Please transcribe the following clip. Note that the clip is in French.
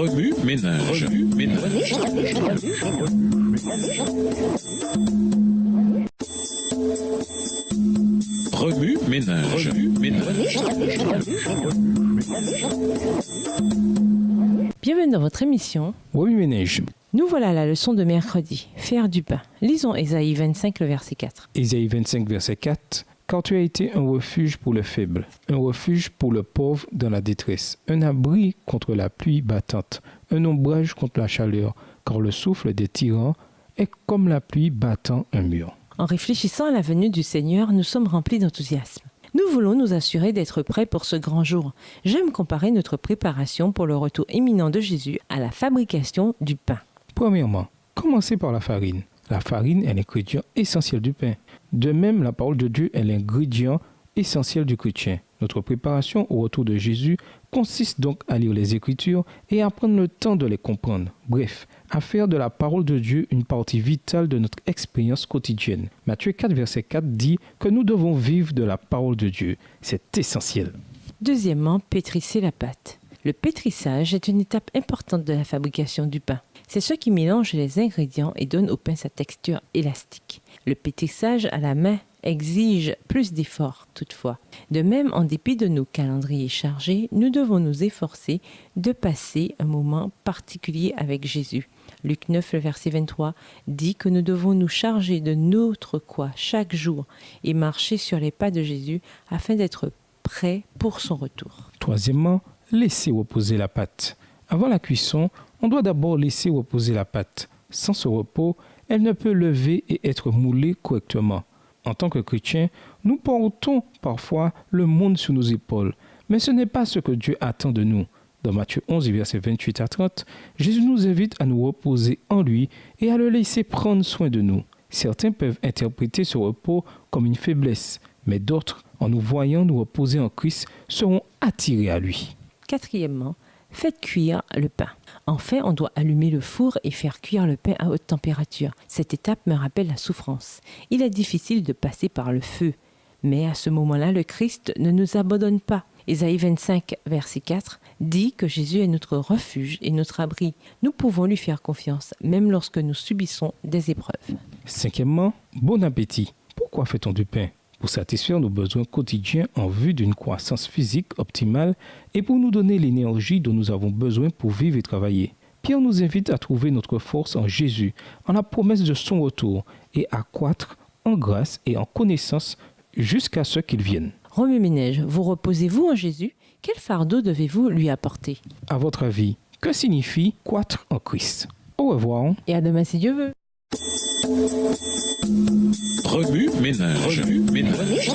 Remue ménage. Remue ménage. Bienvenue dans votre émission Remue ménage. Nous voilà à la leçon de mercredi, faire du pain. Lisons Ésaïe 25, le verset 4. Ésaïe 25, verset 4. Car tu as été un refuge pour le faible, un refuge pour le pauvre dans la détresse, un abri contre la pluie battante, un ombrage contre la chaleur, car le souffle des tyrans est comme la pluie battant un mur. En réfléchissant à la venue du Seigneur, nous sommes remplis d'enthousiasme. Nous voulons nous assurer d'être prêts pour ce grand jour. J'aime comparer notre préparation pour le retour imminent de Jésus à la fabrication du pain. Premièrement, commencez par la farine. La farine est l'ingrédient essentiel du pain. De même, la parole de Dieu est l'ingrédient essentiel du chrétien. Notre préparation au retour de Jésus consiste donc à lire les Écritures et à prendre le temps de les comprendre. Bref, à faire de la parole de Dieu une partie vitale de notre expérience quotidienne. Matthieu 4, verset 4 dit que nous devons vivre de la parole de Dieu. C'est essentiel. Deuxièmement, pétrissez la pâte. Le pétrissage est une étape importante de la fabrication du pain. C'est ce qui mélange les ingrédients et donne au pain sa texture élastique. Le pétrissage à la main exige plus d'efforts toutefois. De même, en dépit de nos calendriers chargés, nous devons nous efforcer de passer un moment particulier avec Jésus. Luc 9, le verset 23, dit que nous devons nous charger de notre quoi chaque jour et marcher sur les pas de Jésus afin d'être prêts pour son retour. Troisièmement, laissez reposer la pâte. Avant la cuisson, on doit d'abord laisser reposer la pâte. Sans ce repos, elle ne peut lever et être moulée correctement. En tant que chrétiens, nous portons parfois le monde sur nos épaules, mais ce n'est pas ce que Dieu attend de nous. Dans Matthieu 11, versets 28 à 30, Jésus nous invite à nous reposer en lui et à le laisser prendre soin de nous. Certains peuvent interpréter ce repos comme une faiblesse, mais d'autres, en nous voyant nous reposer en Christ, seront attirés à lui. Quatrièmement, faites cuire le pain. Enfin, on doit allumer le four et faire cuire le pain à haute température. Cette étape me rappelle la souffrance. Il est difficile de passer par le feu, mais à ce moment-là, le Christ ne nous abandonne pas. Ésaïe 25, verset 4, dit que Jésus est notre refuge et notre abri. Nous pouvons lui faire confiance, même lorsque nous subissons des épreuves. Cinquièmement, bon appétit. Pourquoi fait-on du pain ? Pour satisfaire nos besoins quotidiens en vue d'une croissance physique optimale et pour nous donner l'énergie dont nous avons besoin pour vivre et travailler. Pierre nous invite à trouver notre force en Jésus, en la promesse de son retour, et à croître en grâce et en connaissance jusqu'à ce qu'il vienne. Remue ménage, vous reposez-vous en Jésus ? Quel fardeau devez-vous lui apporter ? À votre avis, que signifie croître en Christ ? Au revoir. Et à demain si Dieu veut. Remue ménage. Remue ménage.